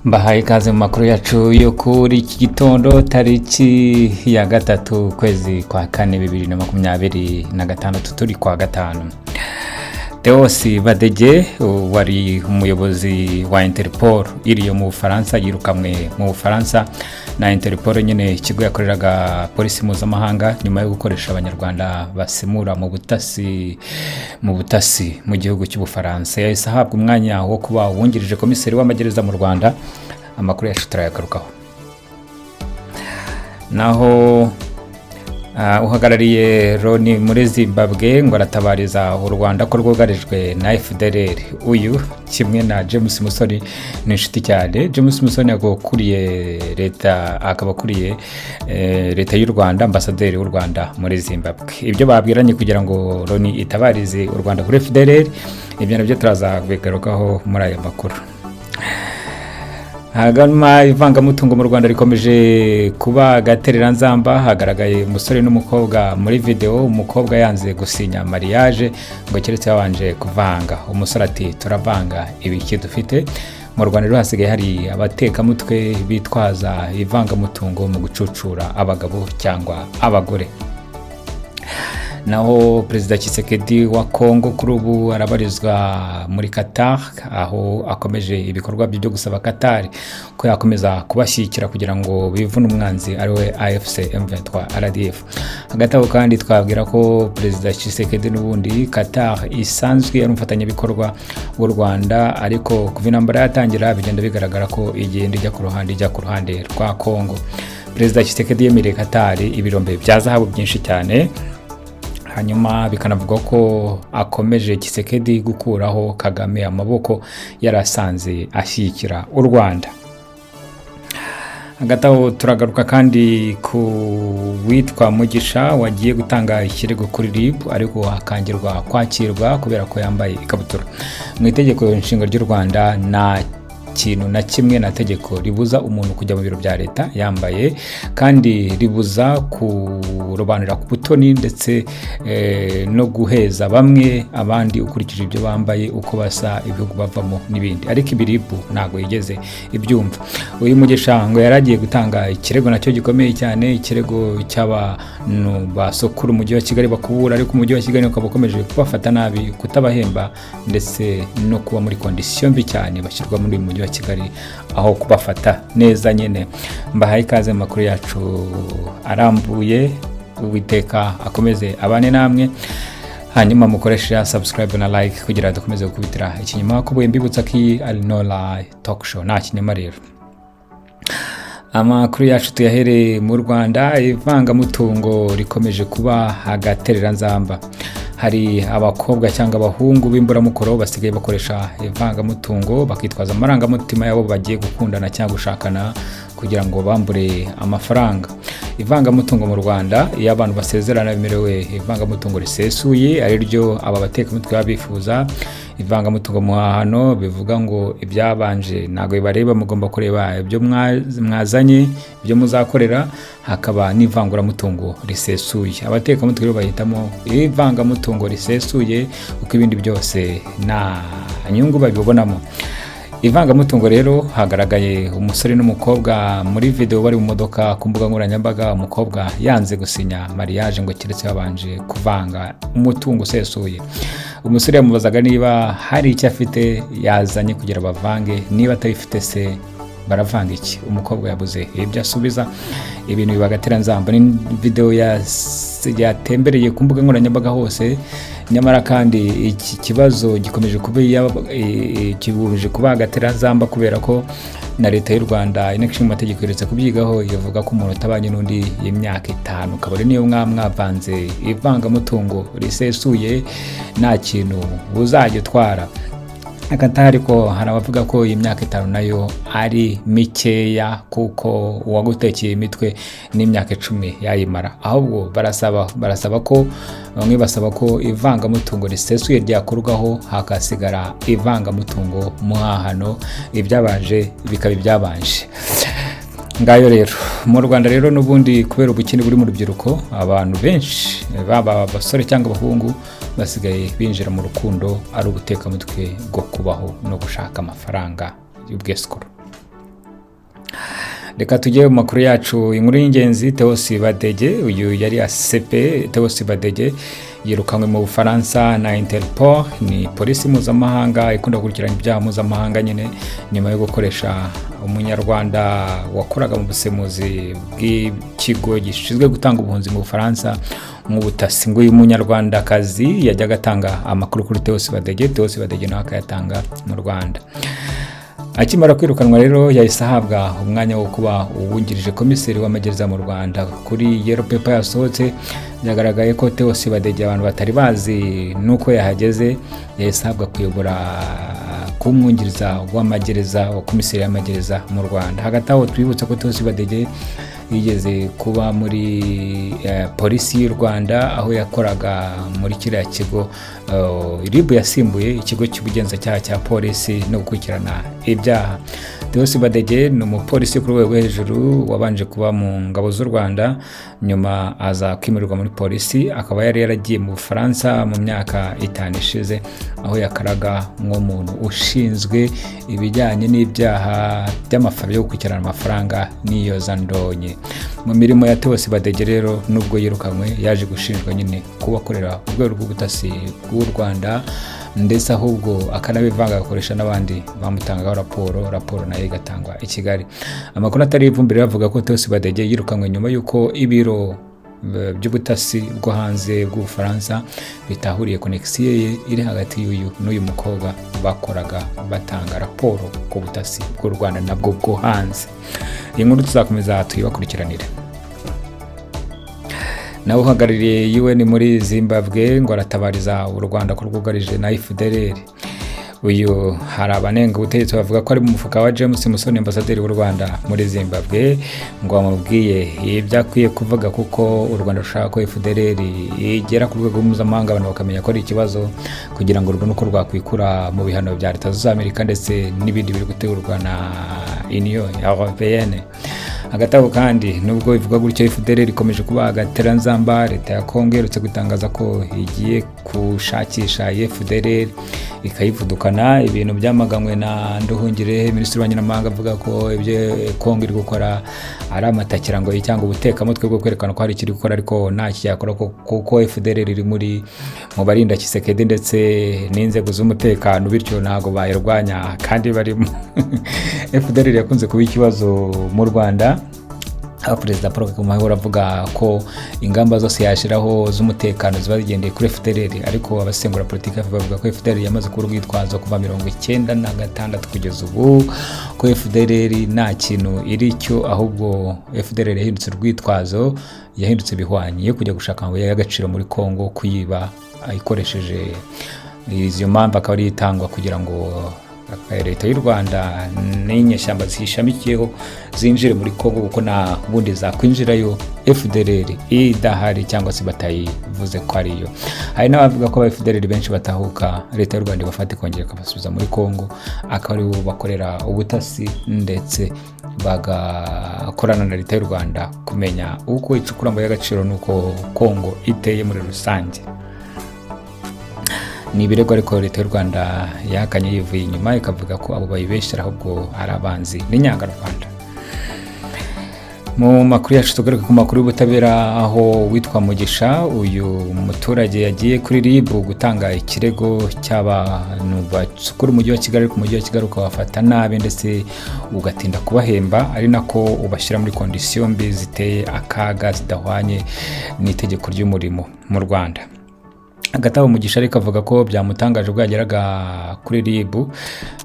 Mbahaye ikaze mu makuru yacu yo kuri iki gitondo tariki ya gatatu kwezi kwa kane 2026 turi kwa gatanu. Theos Badege wari umuyobozi wa Interpol iriyo mu Bufaransa yirukamwe mu Bufaransa na Interpol nyene ikigo yakoreraga polisi mpuzamahanga nyuma yo gukoresha abanyarwanda basimura mu butasi mu gihugu cy'Ubufaransa. Yahise ahabwa umwanya wo kuba wungirije komiseri w'amagereza mu Rwanda. Amakuru yacu turayagarukaho. Naho uhagarariye Loni muri Zimbabwe ngo aratabariza u Rwanda ko rwogarijwe na FDLR. Uyu kimwe na James Musoni ni inshuti cyane. James Musoni yakuriye leta, akaba akuriye leta y'u Rwanda, ambasaderi w'u Rwanda muri Zimbabwe. Ibyo babwiranye kugira ngo Loni itabarize u Rwanda kuri FDLR, ibyo nabyo turaza kubigarukaho muri aya makuru. Haganuma ivangamutungo mu Rwanda rikomeje kuba gaterera nzamba. Hagaragaye umusore n'umukobwa muri video. Umukobwa yanze gusinya mariage ngo keretse yabanje kuvanga. Umusore ati turavanga ibiki dufite. Mu Rwanda rero hasigaye hari abateka mutwe bitwaza ivangamutungo mu gucucura abagabo cyangwa abagore. Naho Perezida Tshisekedi wa Kongo kuri ubu arabarizwa muri Qatar, aho akomeje ibikorwa byo gusaba Qatar ko yakomeza kubashyikira kugira ngo bivune umwanzi ariwe AFC M23 RDF. Hagati aho kandi twabwira ko Perezida Tshisekedi n'ubundi Qatar isanzwe ari umufatanyabikorwa w'u Rwanda, ariko kuva intambara yatangira bigenda bigaragara ko igenda ijya ku ruhande rwa Kongo. Perezida Tshisekedi yemereye Qatar ibirombe bya zahabu byinshi cyane. Hanyuma bikanavuga ko akomeje Tshisekedi gukuraho Kagame amaboko yarasanze ashyikira u Rwanda. Hagati aho turagaruka kandi ku witwa Mugisha wagiye gutanga ikirego kuri RIB ariko akangirwa kwakirwa kubera ko yambaye ikabutura. Mu itegeko nshinga ry'u Rwanda na kintu na kimwe na tegeko ribuza umuntu kujya mu biro bya leta yambaye, kandi ribuza kurobanura ku butoni ndetse no guheza bamwe abandi ukurikije ibyo bambaye, uko basa, ibihugu bavamo n'ibindi. Ariko ibiribu ntago yigeze ibyumva. Uyu Mugisha ngo yaragiye gutanga ikirego nacyo gikomeye cyane, ikirego cy'abantu basokura umujyi wa Kigali bakubura, ariko umujyi wa Kigali ukaba ukomeje kubafata nabi, kutabahemba ndetse no kuba muri condition mbi cyane bashyirwa muri umujyi wa Kigali aho kubafata neza nyene. Mbahaye ikaze mu makuru yacu arambuye. Uwiteka akomeze abane namwe, hanyuma mukoresha subscribe na like kugira dukomeze gukubitira ikinyuma. Kubuye mbibutsa ko ari No Lie Talk Show, nta kinyama rero. Amakuru yacu tuyahere mu Rwanda. Ivangamutungo rikomeje kuba hagaterera nzamba. Hari abakobwa cyangwa abahungu b'imburamukoro basigaye bakoresha ivangamutungo bakitwaza amarangamutima yabo bagiye gukundana cyangwa gushakana kugira ngo bambure amafaranga. Ivangamutungo mu Rwanda iyo abantu basezerana bemerewe ivangamutungo risesuye, ari ryo aba batekamutwe babifuza. Ivangamutungo mu hahano bivuga ngo ibyabanje ntago bibareba, mugomba kureba ibyo mwazanye, ibyo muzakorera. Hakaba n'ivanguramutungo risesuye. Abatekamutwe rero bahitamo ivangamutungo risesuye uko ibindi byose nta nyungu babibonamo. Ivangamutungo rero hagaragaye umusore n'umukobwa muri video bari mu modoka ku mbuga nkoranyambaga. Umukobwa yanze gusinya mariage ngo keretse yabanje kuvanga umutungo usesuye. Umusore yamubazaga niba hari icyo afite yazanye kugira bavange, niba atabifite se baravanga iki. Umukobwa yabuze ibyo asubiza, ibintu bibagatera nzamba. Ni video yatembereye ku mbuga nkoranyambaga hose. Nyamara kandi iki kibazo gikomeje kuba agatera nzamba kubera ko na leta y'u Rwanda inekishinga mu mategeko yeretse kubyigaho, ivuga ko umuntu utabanye n'undi y'imyaka 5 kabone niyo mwavanze ivangamutungo risesuye nta kintu uzajya utwara. Akatari ko hari abavuga ko imyaka 5 nayo ari mikeya kuko uwagutekeye imitwe n'imyaka 10 yayimara. Ahubwo barasaba ko bamwe basaba ko ivangamutungo risesuye ryakorwaho hakasigara ivangamutungo muhahano, ibyabanje bikaba ibyabanje. Ngayo rero mu Rwanda rero n'ubundi kubera ubukene buri mu rubyiruko, abantu benshi baba abasore cyangwa abahungu basigaye binjira mu rukundo ari ubuteka mutwe bwo kubaho no gushaka amafaranga y'ubwesikuru. Reka tujye mu makuru yacu. Inkuru y'ingenzi, Theo Sibadege, uyu yari ACP. Theo Sibadege yirukanwe mu Bufaransa na Interpol, ni polisi mpuzamahanga ikunda gukurikirana ibyaha mpuzamahanga nyine, nyuma yo gukoresha umunyarwanda wakoraga mu busemuzi bw'ikigo gishinzwe gutanga ubuhunzi mu Bufaransa nk'ubutasi. Ngo uyu munyarwandakazi yajyaga atanga amakuru kuri Theo Sibadege, Theo Sibadege nawe akayatanga mu Rwanda. Akimara kwirukanwa rero yahise ahabwa umwanya wo kuba uwungirije komiseri w'amagereza mu Rwanda. Kuri Yellow Paper yasohotse byagaragaye ko Theo Sibadege abantu batari bazi nuko yahageze, yahise ahabwa kuyobora kumwungiriza w'amagereza wa komiseri y'amagereza mu Rwanda. Hagati aho twibutse ko Theo Sibadege yigeze kuba muri polisi y'u Rwanda, aho yakoraga muri kiriya kigo RIB yasimbuye ikigo cy'ubugenzacyaha cya polisi no gukurikirana ibyaha. Theo Sibadege ni umupolisi ku rwego hejuru wabanje kuba mu ngabo z'u Rwanda, nyuma aza kwimurirwa muri polisi, akaba yari yaragiye mu Bufaransa mu myaka 5 ishize, aho yakaraga nk'umuntu ushinzwe ibijyanye n'ibyaha by'amafaranga yo gukurikirana amafaranga n'iyozandonke. Mu mirimo ya Theo Sibadege rero, nubwo yirukanwe, yaje gushinjwa nyine kuba akorera urwego rw'ubutasi bw'u Rwanda, ndetse ahubwo akanabivanga agakoresha n'abandi bamutangaho raporo nayo igatangwa i Kigali. Amakuru atari ivumbire avuga ko Theo Sibadege yirukanwe nyuma y'uko ibiro by'ubutasi bwo hanze bw'Ubufaransa bitahuriye konekisiyo ye iri hagati n'uyu mukobwa bakoraga batanga raporo ku butasi bw'u Rwanda nabwo bwo hanze. Iyi nkuru tuzakomeza tuyibakurikiranire. Nawe uhagarariye UN muri Zimbabwe ngo aratabariza u Rwanda ko rwugarije na FDLR. Uyu hari abanenga ubutegetsi bavuga ko ari mu mufuka wa James Musoni, ambasaderi w'u Rwanda muri Zimbabwe, ngo bamubwiye ibyo akwiye kuvuga kuko u Rwanda rushaka ko FDLR igera ku rwego mpuzamahanga, abantu bakamenya ko ari ikibazo, kugira ngo rubone uko rwakwikura mu bihano bya Leta z'Amerika Amerika ndetse n'ibindi biri gutegurwa na Union Européenne. Hagati aho kandi, nubwo bivuga gutyo, FDLR ikomeje kuba agateranzamba. Leta ya Kongo iherutse gutangaza ko igiye gushakisha FDLR ikayivudukana. Ibintu byamaganywe na Nduhungirehe, minisitiri w'ububanyi n'amahanga, avuga ko ibyo Kongo iri gukora ari amatakirango cyangwa ubutekamutwe bwo kwerekana ko hari ikiri gukora, ariko nta cyakora kuko FDLR iri mu barinda Tshisekedi ndetse n'inzego z'umutekano, bityo ntago bayirwanya kandi barimo. FDLR yakunze kuba ikibazo mu Rwanda, aho Perezida Paul Kagame avuga ko ingamba zose yashiraho z'umutekano ziba zigendeye kuri FDLR, ariko abasengura politiki bavuga ko FDLR yamaze kuba urwitwazo kuva 1996 kugeza ubu, ko FDLR nta kintu iri cyo, ahubwo FDLR yahindutse urwitwazo, yahindutse ibihwanye yo kujya gushaka ngo y'agaciro muri Kongo, kuyiba ayikoresheje. Izo mpamvu akaba ari itangwa kugira ngo Leta y'u Rwanda n'inyeshyamba zishamikiyeho zinjire muri Kongo, kuko nta bundi zakwinjirayo FDLR idahari cyangwa se batayivuze ko ariyo. Hari n'abavuga ko FDLR benshi batahuka, Leta y'u Rwanda ibafata ikongera ikabasubiza muri Kongo, akaba ari bo bakorera ubutasi ndetse bagakorana na Leta y'u Rwanda kumenya uko icukura mu y'agaciro n'uko Kongo iteye muri rusange. Ni ibirego ariko Leta y'u Rwanda yahakanye yivuye inyuma, ikavuga ko abo bayibeshyira ahubwo ari abanzi n'inyangarwanda. Mu makuru yacu tugaruka ku makuru y'ubutabera, aho witwa Mugisha, uyu muturage yagiye kuri RIB gutanga ikirego cy'abantu basukura umujyi wa Kigali, ku mujyi wa Kigali ukabafata nabi ndetse ugatinda kubahemba, ari nako ubashyira muri kondisiyo mbi ziteye akaga zidahwanye n'itegeko ry'umurimo mu Rwanda. Hagati aho Mugisha ariko avuga ko byamutangaje ubwo yageraga kuri RIB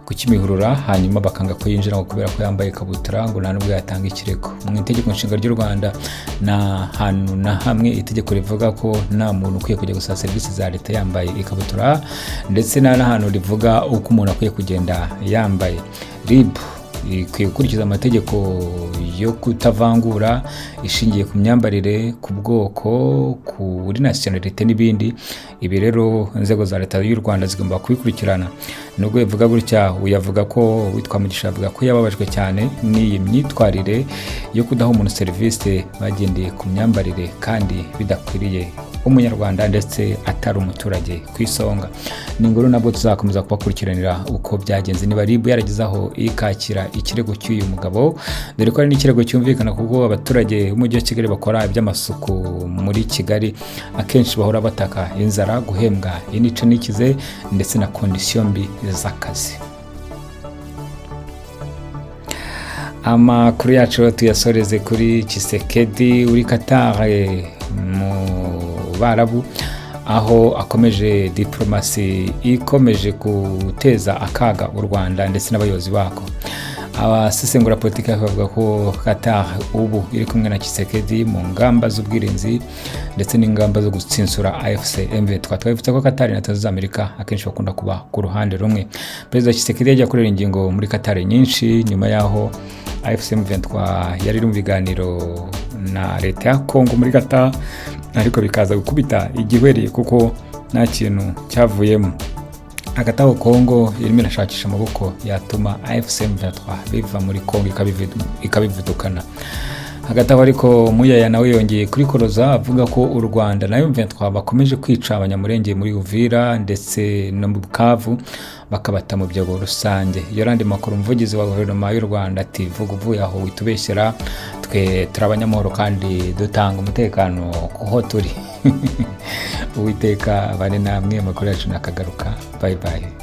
ku Kimihurura, hanyuma bakanga ko yinjira ngo kubera ko yambaye ikabutura, ngo nta nubwo yatanga ikirego. Mu itegeko nshinga ry'u Rwanda nta hantu na hamwe itegeko rivuga ko nta muntu ukwiye kujya gusaba serivisi za Leta yambaye ikabutura, ndetse nta n'ahantu rivuga uko umuntu akwiye kugenda yambaye. RIB ikwiye gukurikiza amategeko yo kutavangura ishingiye ku myambarire, ku bwoko, kuri nationalite n'ibindi. Ibi rero inzego za Leta y'u Rwanda zigomba kubikurikirana. Nubwo bivuga gutya, uyavuga ko witwa Mugisha avuga ko yababajwe cyane n'iyi myitwarire yo kudaha umuntu serivisi bagendeye ku myambarire kandi bidakwiriye umunyarwanda ndetse atari umuturage ku isonga. Ni inkuru nabwo tuzakomeza kubakurikiranira uko byagenze, niba RIB yaragezaho ikakira ikirego cy'uyu mugabo, dore ko ari n'ikirego cyumvikana kuko abaturage b'umujyi wa Kigali bakora iby'amasuku muri Kigali akenshi bahora bataka inzara, guhembwa inica n'ikize ndetse na kondisiyo mbi z'akazi. Amakuru yacu tuyasoreze kuri Tshisekedi uri Qatar mu Barabu, aho akomeje diplomasi ikomeje guteza akaga u Rwanda ndetse n'abayobozi bako. Abasesengura politiki bavuga ko Qatar ubu iri kumwe na Tshisekedi mu ngamba z'ubwirinzi ndetse n'ingamba zo gutsinsura AFC M23. Twabifite ko Qatar na Leta z'Ubumwe z'Amerika akenshi bakunda kuba ku ruhande rumwe. Perezida Tshisekedi yagiye akorera ingingo muri Qatar nyinshi nyuma yaho AFC M23 yari iri mu biganiro na leta ya Kongo muri Qatar, ariko bikaza gukubita igihweri kuko nta kintu cyavuyemo. Hagati aho Kongo irimo irashakisha amaboko yatuma AFC M23 biva muri Kongo ikabivudukana. Hagati aho ariko Muyaya nawe yongeye kurikoroza avuga ko u Rwanda na M23 bakomeje kwica abanyamurenge muri Uvira ndetse no mu Bukavu bakabata mu byobo rusange. Yorandi Makuru, umuvugizi wa guverinoma y'u Rwanda, ati vuga uvuye aho witubeshyera, twe turabanyamahoro kandi dutanga umutekano kuho turi. Uwiteka bane namwe, amakuru yacu nakagaruka. Bye bye.